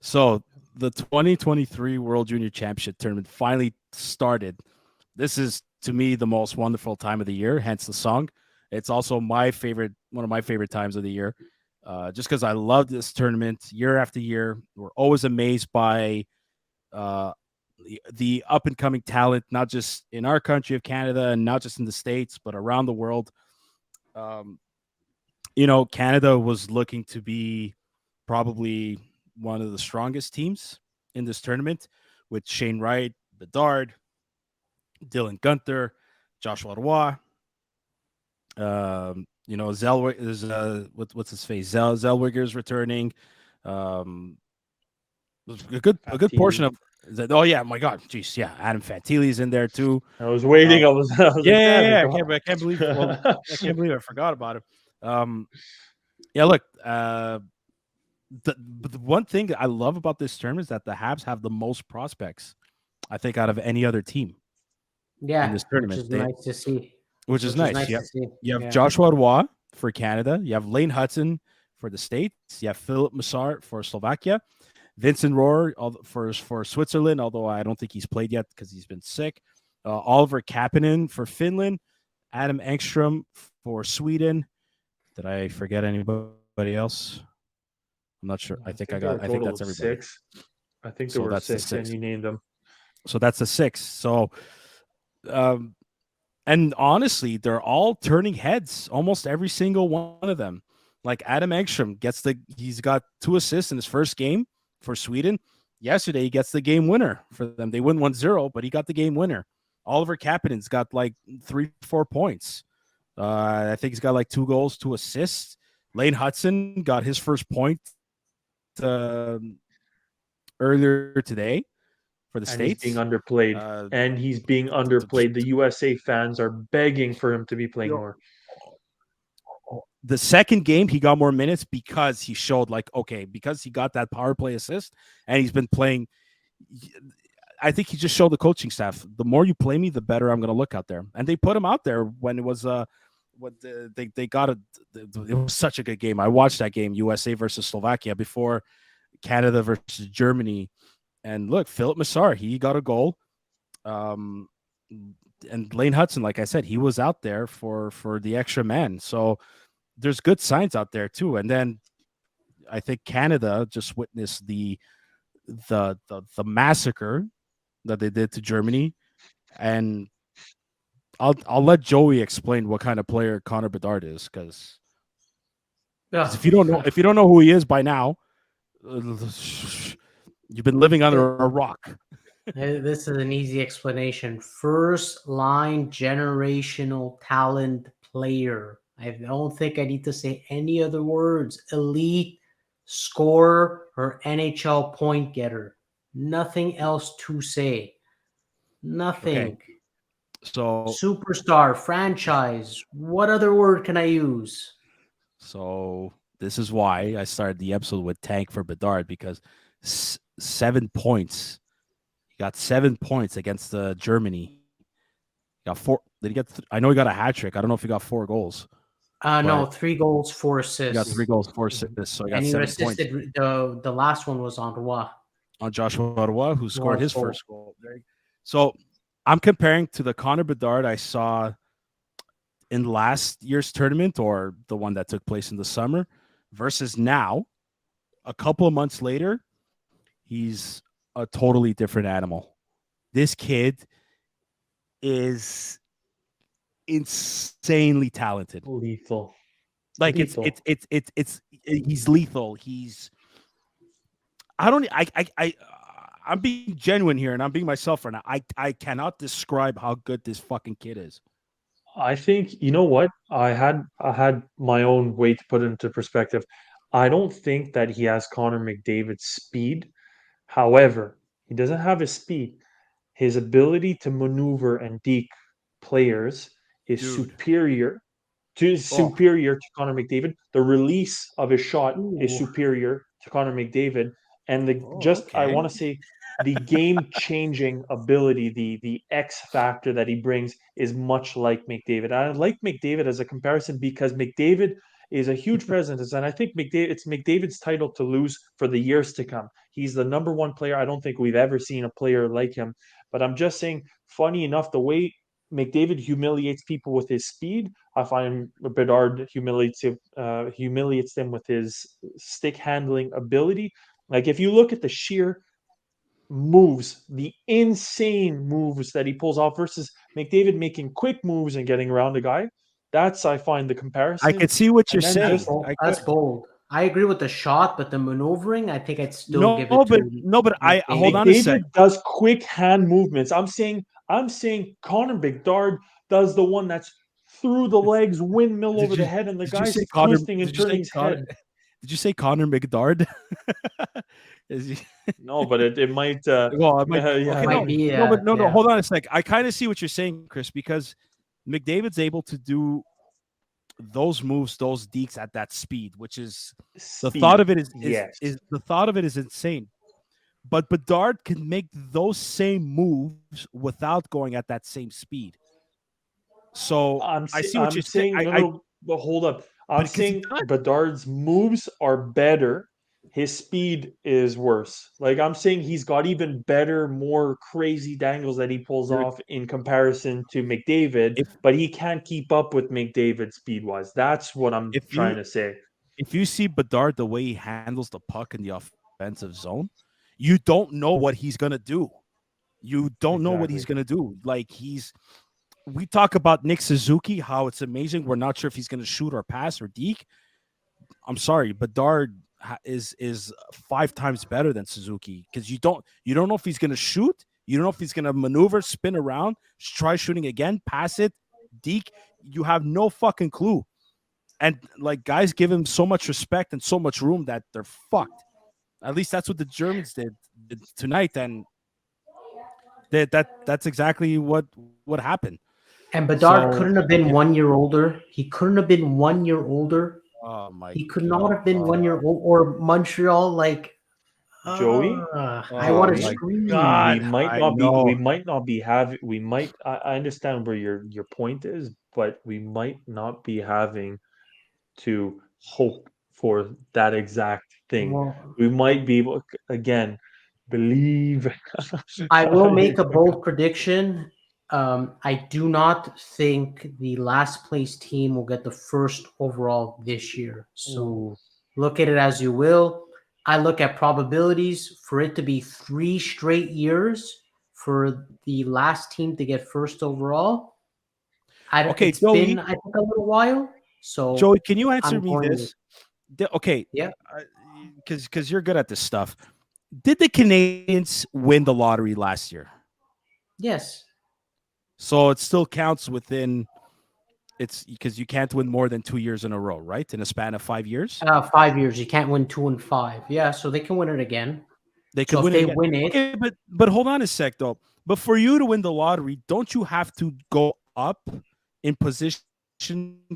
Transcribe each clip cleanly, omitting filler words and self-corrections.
So the 2023 World Junior Championship tournament finally started. This is to me the most wonderful time of the year, hence the song. It's also my favorite, one of my favorite times of the year, just because I love this tournament year after year. We're always amazed by uh, the up and coming talent, not just in our country of Canada and not just in the States, but around the world. Um, Canada was looking to be probably one of the strongest teams in this tournament with Shane Wright, Bedard, Dylan Gunther, Joshua Roy. Zellweger is what's his face? Zellweger's returning. Um, a good portion Fantilli. of that. Oh yeah, my God, jeez, yeah. Adam Fantilli's in there too. I was waiting. Um, I was yeah, like, yeah, damn it, yeah. come I can't believe. Well, on. I can't believe I forgot about it. Um, yeah, look. The one thing that I love about this tournament is that the Habs have the most prospects, I think, out of any other team in Yeah, this which tournament. is nice to see. Which is Which is nice. nice to see. You have Yeah. Joshua Roy for Canada. You have Lane Hudson for the States. You have Philip Massart for Slovakia. Vincent Rohr for Switzerland, although I don't think he's played yet because he's been sick. Oliver Kapanen for Finland. Adam Engstrom for Sweden. Did I forget anybody else? I'm not sure. I I think think there were a I think total that's of everybody. 6. I think there So were that's the 6, and six. you named them. So that's the six. So um, and honestly, they're all turning heads. Almost every single one of them. Like Adam Engstrom he's got 2 assists in his first game for Sweden. Yesterday, he gets the game winner for them. They win 1-0, but he got the game winner. Oliver Kapanen's got like 3, 4 points. I think he's got like 2 goals, 2 assists. Lane Hudson got his first point uh, earlier today for the And he's being States. underplayed. Uh, And he's being underplayed. The USA fans are begging for him to be playing more. the second game he got more minutes because he showed like okay because he got that power play assist and he's been playing. I think he just showed the coaching staff the more you play me the better I'm going to look out there, and they put him out there when it was they got it was such a good game. I watched that game, USA versus Slovakia, before Canada versus Germany, and look, Philip Massar, he got a goal. um and Lane Hudson, like I said, he was out there for the extra man. So there's good signs out there too. And then I think Canada just witnessed the massacre that they did to Germany, and I'll let Joey explain what kind of player Connor Bedard is, because Yeah. if you don't know who he is by now, you've been living under a rock. This is an easy explanation. First line generational talent player. I don't think I need to say any other words. Elite scorer or NHL point getter. Nothing else to say. Okay, Nothing. so Superstar, franchise. What other word can I use? so this is why I started the episode with Tank for Bedard, because 7 points. He got 7 points against Germany. He got four. Did he get? I know he got a hat trick. I don't know if he got 4 goals, No, but 3 goals, four he got three assists. goals, four Mhm. assists. So he got And he 7 points assisted the last one was on Roy. on Joshua Roy, who scored Roy's his goal. first goal. So I'm comparing to the Connor Bedard I saw in last year's tournament, or the one that took place in the summer, versus now. A couple of months later, he's a totally different animal. This kid is insanely talented. Lethal. Like Lethal. he's lethal. He's I don't I'm being genuine here and I'm being myself right now. I cannot describe how good this fucking kid is. I think you know what? I had my own way to put it into perspective. I don't think that he has Connor McDavid's speed. However, he doesn't have his speed. His ability to maneuver and deke players is Dude. Oh, superior to Connor McDavid. The release of his shot is Ooh. superior to Connor McDavid, and the oh, just I okay. want to say the game changing ability, the X factor that he brings is much like McDavid. I like McDavid as a comparison because McDavid is a huge presence, and I think it's McDavid's title to lose for the years to come. He's the number one player. I don't think we've ever seen a player like him. But I'm just saying, funny enough, the way McDavid humiliates people with his speed, I find Bedard humiliates them with his stick handling ability. Like if you look at the sheer moves, the insane moves that he pulls off versus McDavid making quick moves and getting around a guy, that's I find the I comparison. could see what you're And then saying. just That's bold. I agree with the shot, but the maneuvering, I think I'd still give No, it but to I hold McDavid. on a sec. McDavid does quick hand movements. I'm saying Connor Bedard does the one that's through the legs, windmill over the head, and the Did you guy's say Connor? twisting and Did you turning say his Connor? head. Did you say Connor Bedard? Is he? No, but it might. Well, I might. Yeah, Okay, Might no, be, no, but no. yeah. Hold on a sec. I kind of see what you're saying, Chris, because McDavid's able to do those moves, those dekes at that speed, which is the thought speed. of it is Yes. the thought of it is insane. But Bedard can make those same moves without going at that same speed. So I see what I'm you're saying. saying no, but hold up. I'm But 'cause he's saying not- Bedard's moves are better. His speed is worse. Like I'm saying, he's got even better, more crazy dangles that he pulls You're- off in comparison to McDavid, if but he can't keep up with McDavid speed wise. That's what I'm if trying you to say. if you see Bedard the way he handles the puck in the offensive zone, you don't know what he's gonna do. You don't know what he's Exactly. gonna do. Like we talk about Nick Suzuki, how it's amazing. We're not sure if he's gonna shoot or pass or deke. I'm sorry, Bedard is 5 times better than Suzuki because you don't know if he's gonna shoot. You don't know if he's gonna maneuver, spin around, try shooting again, pass it, deke. You have no fucking clue. And like guys give him so much respect and so much room that they're fucked. At least that's what the Germans did tonight, and that's exactly what happened. And Bedard So couldn't have been yeah. 1 year older. He couldn't have been 1 year older. Oh my He could not god. have been 1 year old. Or Montreal, like, Joey, I want to My scream. we god. might I not be know. we might not be having we might I understand where your point is, but we might not be having to hope for that exact thing. Well, We might be able again believe. I will make a bold prediction. I do not think the last place team will get the first overall this year. So Ooh, look at it as you will. I look at probabilities for it to be 3 straight years for the last team to get first overall. Okay, It's been, I think, a little while. So Joey, can you answer I'm me going with, this? Okay, yeah. because you're good at this stuff. Did the Canadians win the lottery last year? Yes. So it still counts within. It's because you can't win more than 2 years in a row, right? In a span of 5 years, 5 years. You can't win 2 and 5. Yeah. So they can win it again. they could So if win it they again. win it, Okay, but hold on a sec though. But for you to win the lottery, don't you have to go up in position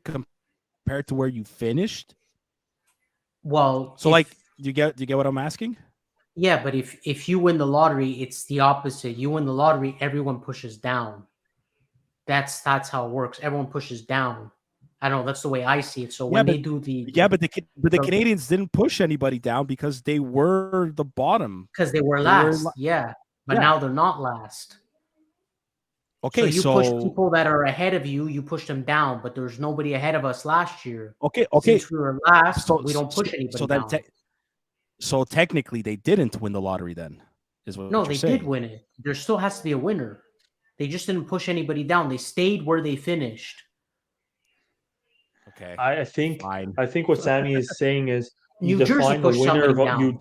compared to where you finished? well, So like, do you get what I'm asking? yeah, but if you win the lottery, it's the opposite. You win the lottery, everyone pushes down. That's how it works. Everyone pushes down. I don't know. That's the way I see it. So Yeah, when they do but the the Canadians didn't push anybody down because they were the bottom. because they were They were last, yeah, but yeah. now they're not last. So Okay, you push people that are ahead of you, you push them down, but there's nobody ahead of us last year. okay. Since we were last, So we don't push anybody then down. so technically they didn't win the lottery then, is what No, you're they saying. did win it. There still has to be a winner. They just didn't push anybody down. They stayed where they finished. Okay, I think fine. I think what Sammy is saying is you New Jersey define the pushed winner somebody of you down.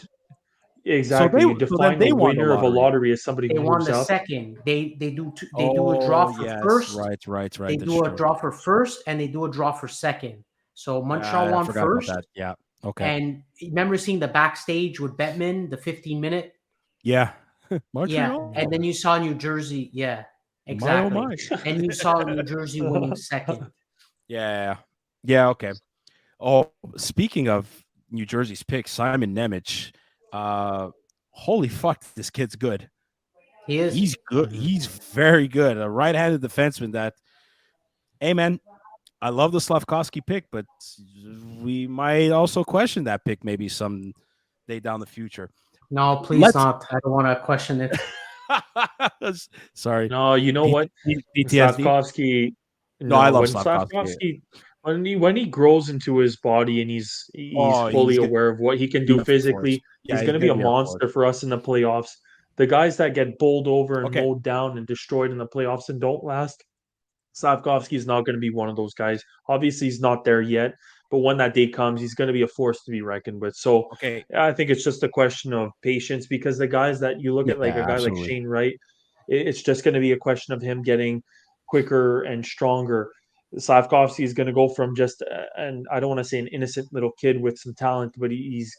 exactly you So then define the they won the winner of a lottery. lottery as somebody They who won moves the up. second. They do a draw Oh for yes, first. right. They That's do a true. draw for first, and they do a draw for second. So Montreal I won forgot about first, that. Yeah. Okay. and remember seeing the backstage with Bettman, the 15-minute. Yeah. Yeah, Montreal. and then you saw New Jersey. Yeah, My oh exactly. my. And you saw New Jersey winning second. Yeah. Yeah. Okay. Oh, speaking of New Jersey's pick, Simon Nemec. Holy fuck, this kid's good. He is. He's good. Mhm. He's very good. A right-handed defenseman that, hey man, I love the Slavkovsky pick, but we might also question that pick maybe some day down the future. No, please Let's not. I don't want to question it. sorry. No, you know what? PTSD. Slavkovsky, No, I no, love when Slavkovsky. Slavkovsky, when he grows into his body and he's Oh, fully he's gonna aware of what he can be do a force. physically, Yeah, he's he's going to be gonna a be a force. monster for us in the playoffs. The guys that get bowled over and Okay. mowed down and destroyed in the playoffs and don't last, Slavkovsky is not going to be one of those guys. Obviously, he's not there yet, but when that day comes, he's going to be a force to be reckoned with. So Okay. I think it's just a question of patience because the guys that you look Yeah, at, like a guy like absolutely. Shane Wright, it's just going to be a question of him getting quicker and stronger. Slavkovsky is going to go from just, and I don't want to say an innocent little kid with some talent, but he's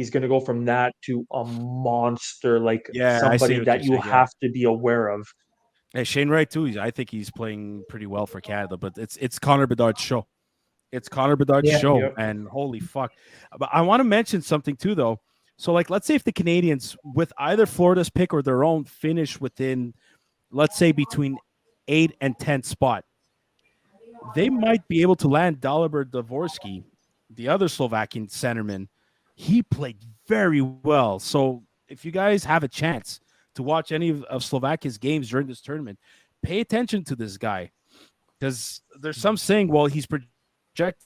going to go from that to a monster, like Yeah, I see somebody what you're that you saying. Yeah. have to be aware of. Hey, Shane Wright too. I think he's playing pretty well for Canada, but it's Connor Bedard's show. It's Connor Bedard's Yeah. show, Yep. and holy fuck! But I want to mention something too, though. So, like, let's say if the Canadians, with either Florida's pick or their own, finish within, let's say, between 8 and 10 spot, they might be able to land Dalibor Dvorsky, the other Slovakian centerman. He played very well. So if you guys have a chance to watch any of Slovakia's games during this tournament, pay attention to this guy because there's some saying, well, he's projected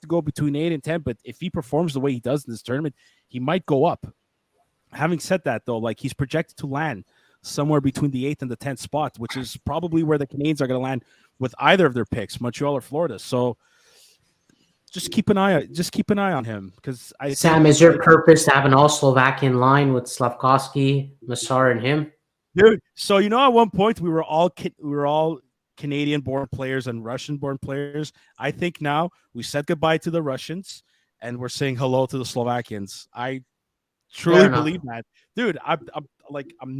to go between 8 and 10, but if he performs the way he does in this tournament, he might go up. Having said that, though, like he's projected to land somewhere between the 8th and the 10th spot, which is probably where the Canadians are going to land with either of their picks, Montreal or Florida. So just keep an eye on him because I Sam, think, is your like, purpose to have an all Slovakian line with Slavkovsky, Massar, and him? dude. So at one point we were all Canadian-born players and Russian-born players. I think now we said goodbye to the Russians and we're saying hello to the Slovakians. I Fair truly enough. believe that, dude. I'm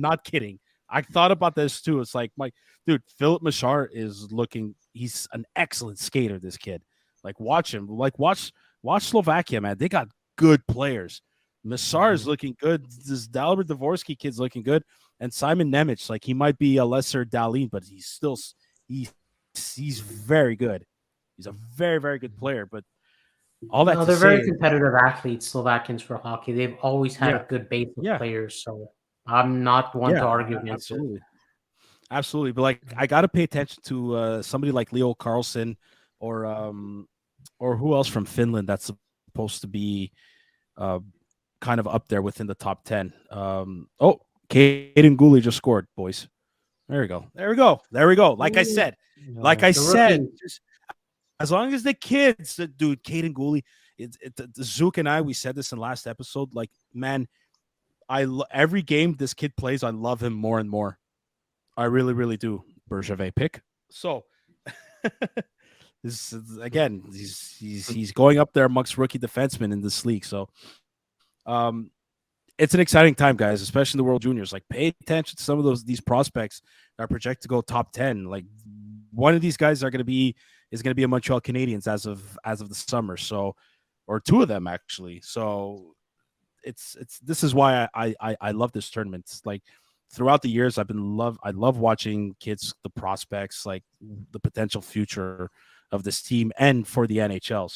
not kidding. I thought about this too. It's like my dude, Philip Machar is looking. He's an excellent skater. This kid, like watch him. Like watch Slovakia, man. They got good players. Machar is looking good. This Dalibor Dvorsky kid's looking good, and Simon Nemec, like he might be a lesser Dalin, but he's he's very good. He's a very very good player. But all that No, to they're very say, competitive athletes, Slovakians for hockey. They've always had yeah, a good base of yeah, players, so I'm not one yeah, to argue against it. absolutely. Absolutely, but like I got to pay attention to somebody like Leo Carlson or who else from Finland that's supposed to be uh, kind of up there within the top 10. Oh, Caden Gooley just scored, boys. There we go. There we go. There we go. Like I Ooh, said, No. the rookie. just as long as the kids, dude, Caden Gooley, Zook and I, we said this in last episode. Like, man, every game this kid plays, I love him more and more. I really, really do. Bergevin pick. So this again, he's going up there amongst rookie defensemen in this league. So um it's an exciting time, guys, especially in the World Juniors. Like pay attention to some of these prospects that are projected to go top 10. Like one of these guys is gonna be a Montreal Canadiens as of the summer. So or two of them actually. So it's this is why I love this tournament. It's like throughout the years I love watching kids, the prospects, like the potential future of this team and for the NHLs.